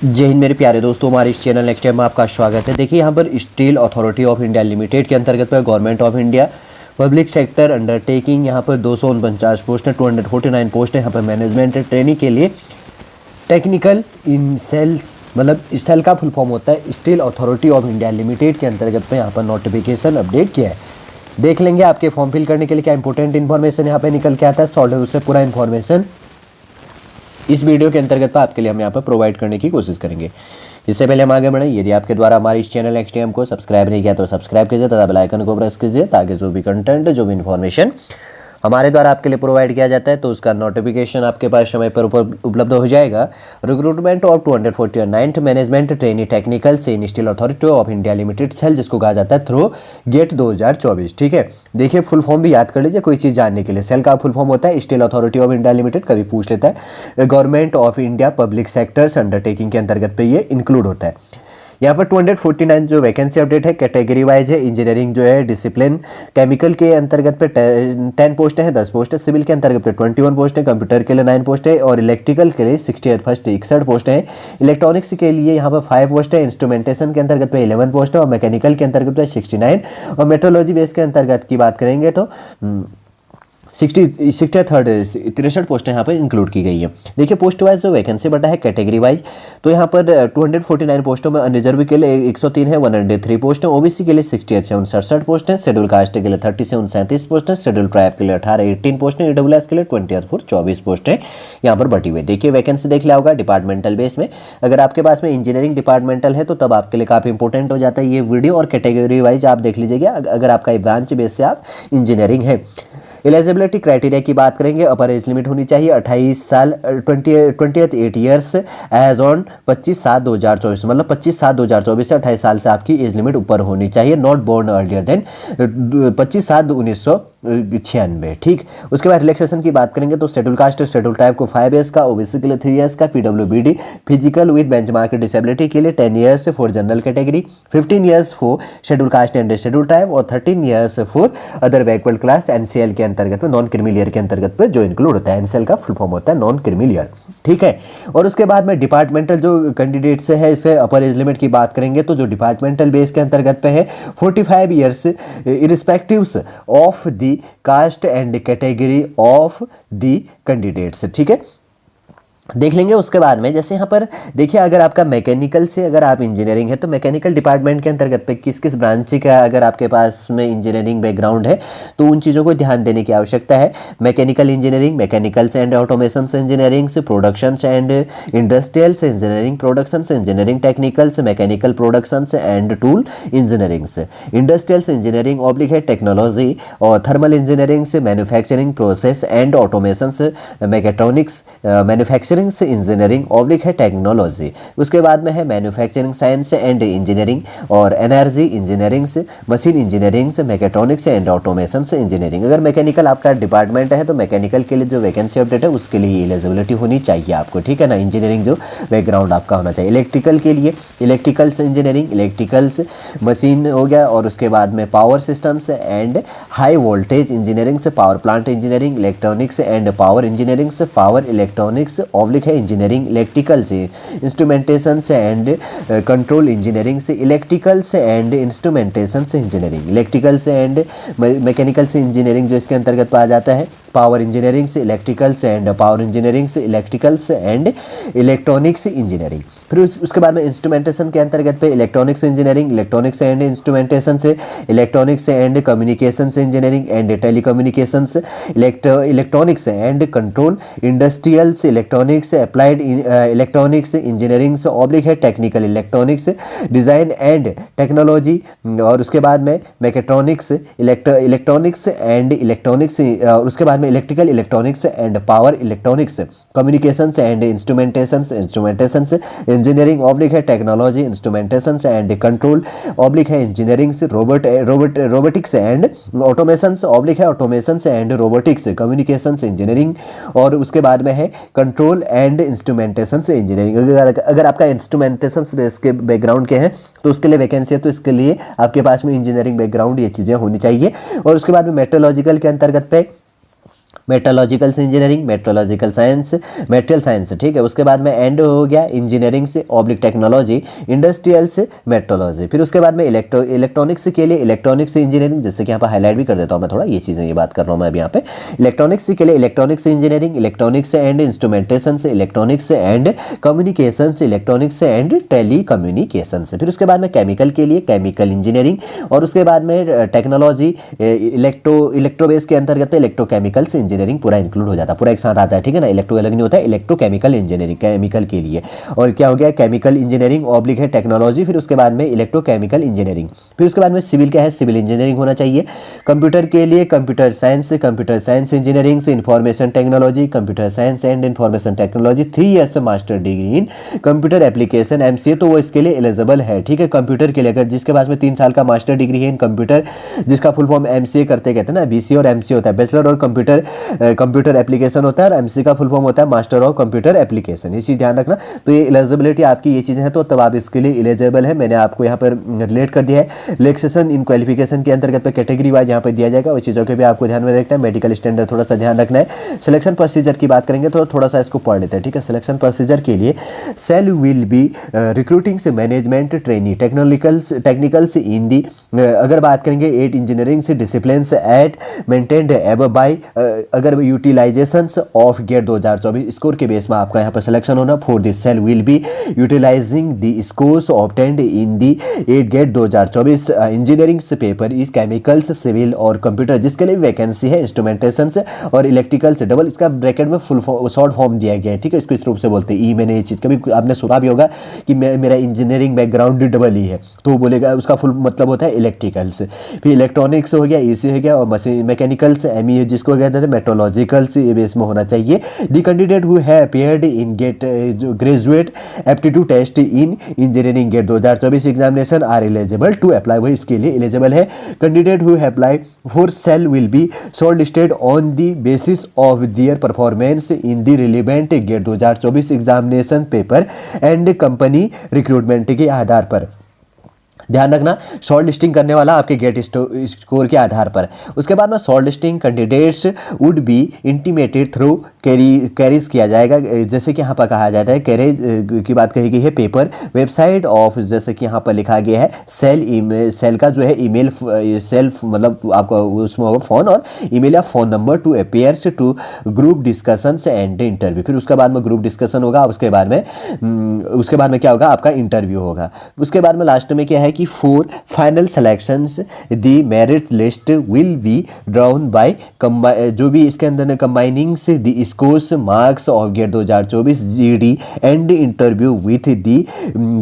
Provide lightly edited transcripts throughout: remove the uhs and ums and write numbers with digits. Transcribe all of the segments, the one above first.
जय हिंद मेरे प्यारे दोस्तों, हमारे इस चैनल नेक्स्ट टाइम में आपका स्वागत है। देखिए यहाँ पर steel Authority of India limited के अंतर्गत पर government of India public sector undertaking यहाँ पर 249 पोस्ट है, 249 पोस्ट है यहाँ पर मैनेजमेंट ट्रेनिंग के लिए। टेक्निकल इन सेल्स मतलब इस सेल का फुल फॉर्म होता है steel Authority of India limited के अंतर्गत पर यहाँ पर नोटिफिकेशन अपडेट किया है। देख लेंगे आपके फॉर्म फिल करने के लिए क्या इंपॉर्टेंट इन्फॉर्मेशन यहाँ पे निकल के आता है। सॉल्व उससे पूरा इन्फॉर्मेशन इस वीडियो के अंतर्गत आपके लिए हम यहाँ पर प्रोवाइड करने की कोशिश करेंगे। इससे पहले हम आगे बढ़ें, यदि आपके द्वारा हमारे इस चैनल एक्सटीएम को सब्सक्राइब नहीं किया तो सब्सक्राइब कीजिए तथा बेल आइकन को प्रेस कीजिए ताकि जो भी कंटेंट जो भी इन्फॉर्मेशन हमारे द्वारा आपके लिए प्रोवाइड किया जाता है तो उसका नोटिफिकेशन आपके पास समय पर उपलब्ध हो जाएगा। Recruitment of 249th management trainee technical से Steel Authority of India Limited SAIL, जिसको कहा जाता है थ्रू गेट 2024। ठीक है, देखिए फुल फॉर्म भी याद कर लीजिए कोई चीज़ जानने के लिए। सेल का फुल फॉर्म होता है steel Authority of India limited, कभी पूछ लेता है। Government of India public sectors undertaking के अंतर्गत पे ये इंक्लूड होता है। यहाँ पर 249 जो वैकेंसी अपडेट है कैटेगरी वाइज है। इंजीनियरिंग जो है डिसिप्लिन, केमिकल के अंतर्गत पे 10 पोस्ट है, 10 पोस्ट है। सिविल के अंतर्गत पे 21 पोस्ट है, कंप्यूटर के लिए 9 पोस्ट है और इलेक्ट्रिकल के लिए 61 पोस्ट है। इलेक्ट्रॉनिक्स के लिए यहाँ पर 5 पोस्ट है। इंस्ट्रूमेंटेशन के अंतर्गत पे 11 पोस्ट है और मैकेनिकल के अंतर्गत पे 69 और मेट्रोलॉजी बेस के अंतर्गत की बात करेंगे तो 63 पोस्टें यहाँ पर इंक्लूड की गई है। देखिए पोस्ट वाइज जो वैकेंसी बटा है कैटेगरी वाइज, तो यहाँ पर 249 पोस्टों में अनरिजर्व के लिए 103 है, 103 पोस्ट है। ओबीसी के लिए 68 से 67 पोस्ट है। शेड्यूल कास्ट के लिए 30 से 37 पोस्ट है। शेड्यूल ट्राइब के लिए 18 पोस्ट है। ईडब्ल्यूएस के लिए 24 पोस्ट है यहाँ पर बटी हुई। देखिए वैकेंसी देख लिया होगा डिपार्टमेंटल बेस में। अगर आपके पास में इंजीनियरिंग डिपार्टमेंटल है तो तब आपके लिए काफ़ी इंपॉर्टेंट हो जाता है ये वीडियो। और कैटेगरी वाइज आप देख लीजिएगा अगर आपका ब्रांच बेस से आप इंजीनियरिंग है। एलिजिबिलिटी क्राइटेरिया की बात करेंगे, अपर एज लिमिट होनी चाहिए 28 साल 28 ईयर्स एज ऑन 25/7/2024, मतलब 25/7/2024 से 28 साल से आपकी एज लिमिट ऊपर होनी चाहिए। Not born earlier than 25/7/1996। ठीक, उसके बाद रिलैक्सेशन की बात करेंगे तो शेड्यूल कास्ट शेड्यूल ट्राइब को 5 ईयर्स का, ओबीसी के लिए 3 ईयर्स का, PWBD physical with benchmark disability के लिए 10 years for general category, 15 years for schedule caste and schedule tribe और 13 years for other backward class. NCL के अंतर्गत में नॉन क्रीमी के अंतर्गत पे जो इंक्लूड होता है, एनसीएल का फुल फॉर्म होता है नॉन क्रीमी। ठीक है, और उसके बाद में डिपार्टमेंटल जो कैंडिडेट्स है इससे अपर एज लिमिट की बात करेंगे तो जो डिपार्टमेंटल बेस के अंतर्गत पे है 45 years irrespective of the caste and category of the candidates. ठीक है, देख लेंगे। उसके बाद में जैसे यहाँ पर देखिए अगर आपका मैकेनिकल से अगर आप इंजीनियरिंग है तो मैकेनिकल डिपार्टमेंट के अंतर्गत पे किस किस ब्रांच का अगर आपके पास में इंजीनियरिंग बैकग्राउंड है तो उन चीज़ों को ध्यान देने की आवश्यकता है। Mechanical engineering, mechanicals and automation engineering, production and industrial engineering, production engineering, technicals, mechanical production and tool engineering, industrial engineering oblique है टेक्नोलॉजी और थर्मल इंजीनियरिंग से manufacturing process and automation, mechatronics manufacturing से इंजीनियरिंग ऑब्लिक है technology. उसके बाद में है manufacturing science and engineering और एनर्जी इंजीनियरिंग से, मशीन इंजीनियरिंग से, मैकेट्रॉनिक्स एंड ऑटोमेशन से इंजीनियरिंग। अगर मैकेनिकल आपका डिपार्टमेंट है तो मैकेनिकल के लिए जो वैकेंसी अपडेट है उसके लिए एलिजिबिलिटी होनी चाहिए आपको। ठीक है ना, इंजीनियरिंग जो बैकग्राउंड आपका होना चाहिए। इलेक्ट्रिकल के लिए इलेक्ट्रिकल्स इंजीनियरिंग, इलेक्ट्रिकल्स मशीन हो गया और उसके बाद में power systems and high voltage engineering से, power plant engineering, electronics and power engineering से, पावर इलेक्ट्रॉनिक्स ऑब्लिक है इंजीनियरिंग, इलेक्ट्रिकल से इंस्ट्रूमेंटेशन से एंड कंट्रोल इंजीनियरिंग से, इलेक्ट्रिकल से एंड इंस्ट्रूमेंटेशन से इंजीनियरिंग, इलेक्ट्रिकल से एंड मैकेनिकल से इंजीनियरिंग जो इसके अंतर्गत पाया जाता है, पावर इंजीनियरिंग से, इलेक्ट्रिकल से एंड पावर इंजीनियरिंग से, इलेक्ट्रिकल से एंड इलेक्ट्रॉनिक्स इंजीनियरिंग। फिर उसके बाद में इंस्ट्रूमेंटेशन के अंतर्गत पे electronics engineering, electronics and instrumentation से, electronics and communication engineering and telecommunication, electronics and control, industrial से, इलेक्ट्रॉनिक्स अप्लाइड इलेक्ट्रॉनिक्स इंजीनियरिंग से ऑब्लिक है technical electronics design and technology. और उसके बाद में मैकेट्रॉनिक्स इलेक्ट्रॉनिक्स एंड इलेक्ट्रॉनिक्स, और उसके बाद में electrical electronics and power electronics, communication and instrumentation engineering oblique है technology, instrumentation and control oblique है इंजीनियरिंग से, रोबोटिक्स एंड ऑटोमेशन ऑब्लिक है automation and robotics, communication engineering. और उसके बाद में है कंट्रोल एंड इंस्ट्रूमेंटेशन से इंजीनियरिंग। अगर आपका इंस्ट्रूमेंटेशन के बैकग्राउंड के हैं तो उसके लिए वैकेंसी है, तो इसके लिए आपके पास में इंजीनियरिंग बैकग्राउंड ये चीज़ें होनी चाहिए। और उसके बाद में मेट्रोलॉजिकल के अंतर्गत पे मेट्रोलॉजिकल से engineering, metallurgical science, material science, ठीक है। उसके बाद में एंड हो गया इंजीनियरिंग से ऑब्लिक टेक्नोलॉजी, इंडस्ट्रियल से मेट्रोलॉजी। फिर उसके बाद में इलेक्ट्रॉनिक्स के लिए इलेक्ट्रॉनिक्स से इंजीनियरिंग, जैसे कि यहाँ पर हाईलाइट भी कर देता हूँ मैं थोड़ा, ये चीज़ें ये बात कर रहा हूँ मैं अभी यहाँ पे। इलेक्ट्रॉनिक्स के लिए इलेक्ट्रॉनिक्स से इंजीनियरिंग, इलेक्ट्रॉनिक्स एंड इंस्ट्रूमेंटेशन से, इलेक्ट्रॉनिक्स एंड कम्युनिकेशन से, इलेक्ट्रॉनिक्स एंड टेली कम्युनिकेशन से। फिर उसके बाद में केमिकल के लिए केमिकल इंजीनियरिंग, और उसके बाद में टेक्नोलॉजी इलेक्ट्रोबेस के अंतर्गत इलेक्ट्रोकेमिकल से इंजीनियरिंग पूरा इंक्लूड हो जाता है, पूरा एक साथ आता है, ठीक है ना। इलेक्ट्रो अलग नहीं होता है, इलेक्ट्रोकेमिकल इंजीनियरिंग केमिकल के लिए। और क्या हो गया, केमिकल इंजीनियरिंग ऑब्लिक है टेक्नोलॉजी, फिर उसके बाद में इलेक्ट्रोकेमिकल इंजीनियरिंग। फिर उसके बाद में सिविल क्या है, सिविल इंजीनियरिंग होना चाहिए। कंप्यूटर के लिए कंप्यूटर साइंस इंजीनियरिंग से information technology, computer science and information technology, 3 years master degree in computer application MCA, तो वो इसके लिए एलिजिबल है, ठीक है। कंप्यूटर के लिए अगर जिसके पास में 3 साल का मास्टर डिग्री है इन कंप्यूटर, जिसका फुल फॉर्म MCA कहते हैं ना, BCA और MCA होता है, बैचलर और कंप्यूटर एप्लीकेशन होता है, और MCA का फुल फॉर्म होता है मास्टर ऑफ कंप्यूटर एप्लीकेशन। ये चीज़ ध्यान रखना। तो ये एलिजिबिलिटी आपकी ये चीज़ें हैं, तो तब आप इसके लिए एलिजिबल है। मैंने आपको यहाँ पर रिलेट कर दिया है। रिलैक्सेशन इन क्वालिफिकेशन के अंतर्गत पे कैटेगरी वाइज यहाँ पर दिया जाएगा, उस चीज़ों के भी आपको ध्यान में रखना है। मेडिकल स्टैंडर्ड थोड़ा सा ध्यान रखना है। सिलेक्शन प्रोसीजर की बात करेंगे तो थोड़ा सा इसको पढ़ लेते हैं, ठीक है। सिलेक्शन प्रोसीजर के लिए सेल विल बी रिक्रूटिंग से management trainee technicals in the, अगर बात करेंगे 8 इंजीनियरिंग से डिसिप्लिन एट मेंटेन्ड एब बाई, अगर यूटिलाइजेशन ऑफ गेट 2024 स्कोर के बेस में आपका यहाँ पर सिलेक्शन होना। For this SAIL will be utilising the scores obtained in the 8 GATE 2024 engineering से पेपर इस केमिकल्स, सिविल और कंप्यूटर, जिसके लिए वैकेंसी है इंस्ट्रूमेंटेशन से और इलेक्ट्रिकल से। डबल इसका ब्रैकेट में फुल शॉर्ट फॉर्म दिया गया है, ठीक है। इसको इस रूप से बोलते हैं। मैंने ये चीज़ कभी आपने सुना भी होगा कि मेरा इंजीनियरिंग बैकग्राउंड डबल ही है, तो बोलेगा उसका फुल मतलब होता है इलेक्ट्रिकल्स। फिर इलेक्ट्रॉनिक्स हो गया, EC हो गया, और मशीन मैकेनिकल्स MEA जिसको कहते हैं, मेट्रोलॉजिकल्स, ये बेस में होना चाहिए। The candidate who have appeared in GATE graduate aptitude test in engineering GATE 2024 examination are eligible to apply, वही इसके लिए एलिजिबल है। Candidate who apply for SAIL will be short listed on the basis of their performance in the relevant GATE 2024 examination paper and company recruitment के आधार पर। ध्यान रखना, short listing करने वाला आपके गेट स्कोर के आधार पर। उसके बाद में short listing candidates would be intimated through carries किया जाएगा, जैसे कि यहाँ पर कहा जाता है कैरेज की बात कही गई है। पेपर वेबसाइट ऑफ, जैसे कि यहाँ पर लिखा गया है सेल का जो है ईमेल सेल्फ, मतलब आपका उसमें होगा फ़ोन और ईमेल या phone number to appears to group discussions and interview. फिर उसके बाद में ग्रुप डिस्कशन होगा, उसके बाद में क्या होगा, आपका इंटरव्यू होगा। उसके बाद में लास्ट में क्या है कि for final selections the merit list will be drawn by जो भी इसके अंदर कंबाइनिंग से the scores marks of GATE 2024 GD and interview with the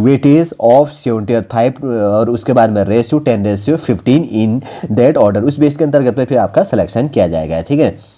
weightage of 75, और उसके बाद में रेशियो 10:15 इन दैट ऑर्डर, उस बेस के अंतर्गत पे फिर आपका सिलेक्शन किया जाएगा, ठीक है।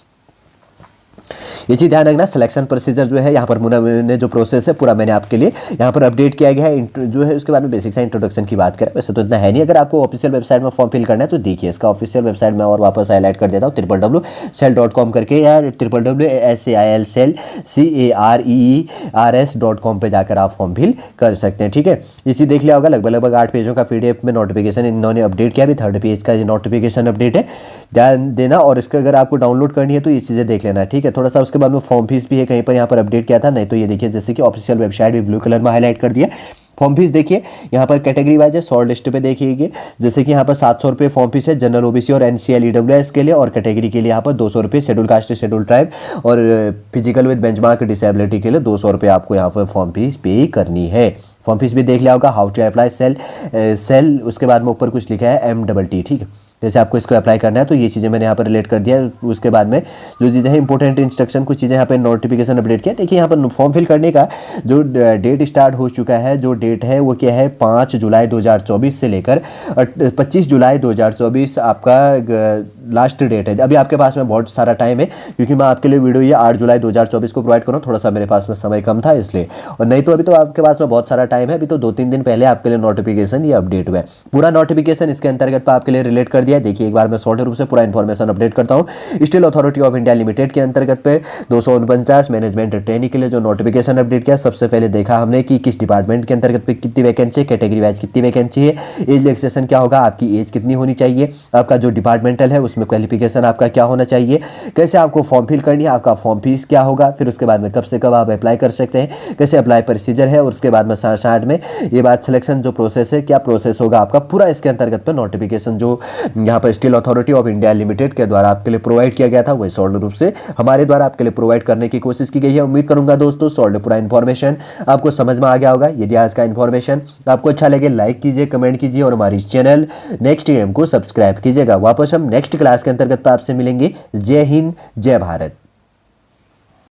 ये चीज़ ध्यान रखना। सिलेक्शन प्रोसीजर जो है यहाँ पर मैंने जो प्रोसेस है पूरा मैंने आपके लिए यहाँ पर अपडेट किया गया है जो है। उसके बाद में बेसिक सा इंट्रोडक्शन की बात करें, वैसे तो इतना है नहीं। अगर आपको ऑफिशियल वेबसाइट में फॉर्म फिल करना है तो देखिए, इसका ऑफिशियल वेबसाइट में और वापस हाईलाइट कर देता हूँ, www.cell.com करके, या www.SAILCEREERS.com पे जाकर आप फॉर्म फिल कर सकते हैं, ठीक है। ये चीज़ देख लिया होगा, लगभग 8 पेजों का PDF में नोटिफिकेशन इन्होंने अपडेट किया, भी 3rd पेज का ये नोटिफिकेशन अपडेट है, ध्यान देना। और इसका अगर आपको डाउनलोड करनी है तो ये चीज़ें देख लेना, ठीक है। थोड़ा सा उसके बाद में फॉर्म फीस भी है, कहीं पर यहाँ पर अपडेट किया था, नहीं तो ये देखिए जैसे कि ऑफिशियल वेबसाइट भी ब्लू कलर में हाईलाइट कर दिया। फॉर्म फीस देखिए यहाँ पर कैटेगरी वाइज है, शॉर्ट लिस्ट पे देखिए, जैसे कि यहाँ पर 700 रुपये फॉर्म फीस है जनरल OBC और NCL EWS के लिए, और कैटेगरी के लिए यहाँ पर 200 रुपये, शेड्यूल कास्ट शेड्यूल ट्राइब और फिजिकल विद बेंचमार्क डिसेबिलिटी के लिए 200 रुपये आपको यहाँ पर फॉर्म फीस पे करनी है। फॉर्म फीस भी देख लिया होगा, हाउ टू अप्लाई सेल, उसके बाद में ऊपर कुछ लिखा है MTT, ठीक है। जैसे आपको इसको अप्लाई करना है तो ये चीज़ें मैंने यहाँ पर रिलेट कर दिया। उसके बाद में जो चीज़ें हैं इंपॉर्टेंट इंस्ट्रक्शन, कुछ चीज़ें यहाँ पे नोटिफिकेशन अपडेट किया। देखिए यहाँ पर फॉर्म फिल करने का जो डेट स्टार्ट हो चुका है, जो डेट है वो क्या है, 5 जुलाई 2024 से लेकर 25 जुलाई 2024 आपका लास्ट डेट है। अभी आपके पास में बहुत सारा टाइम है, क्योंकि मैं आपके लिए वीडियो ये 8 जुलाई 2024 को प्रोवाइड करूँ, थोड़ा सा मेरे पास में समय कम था इसलिए, और नहीं तो अभी तो आपके पास में बहुत सारा टाइम है। अभी तो 2-3 दिन पहले आपके लिए नोटिफिकेशन ये अपडेट हुआ है। पूरा नोटिफिकेशन इसके अंतर्गत आपके लिए रिलेट कर दिया। देखिए एक बार मैं शॉर्ट रूप से पूरा इन्फॉर्मेशन अपडेट करता हूँ। Steel Authority of India limited के अंतर्गत पे 249 मैनेजमेंट ट्रेनिंग के लिए जो नोटिफिकेशन अपडेट किया, सबसे पहले देखा हमने कि किस डिपार्टमेंट के अंतर्गत पे कितनी वैकेंसी है, कैटेगरी वाइज कितनी वैकेंसी है, एज रिलैक्सेशन क्या होगा, आपकी एज कितनी होनी चाहिए, आपका जो डिपार्टमेंटल है उसमें उसमें क्वालिफिकेशन आपका क्या होना चाहिए, कैसे आपको फॉर्म फिल करनी है, आपका फॉर्म फीस क्या होगा, फिर उसके बाद में कब से कब आप अप्लाई कर सकते हैं, कैसे अप्लाई प्रोसीजर है, और उसके बाद में 60 में ये बात सिलेक्शन जो प्रोसेस है क्या प्रोसेस होगा आपका पूरा, इसके अंतर्गत तो नोटिफिकेशन जो यहाँ पर steel Authority of India limited के द्वारा आपके लिए प्रोवाइड किया गया था वही सॉल्ड रूप से हमारे द्वारा आपके लिए प्रोवाइड करने की कोशिश की गई है। उम्मीद करूंगा दोस्तों सॉल्ड पूरा इन्फॉर्मेशन आपको समझ में आ गया होगा। यदि आज का इन्फॉर्मेशन आपको अच्छा लगे लाइक कीजिए, कमेंट कीजिए और हमारी चैनल नेक्स्ट एम को सब्सक्राइब कीजिएगा। वापस हम नेक्स्ट क्लास के अंतर्गत आपसे मिलेंगे। जय हिंद, जय भारत।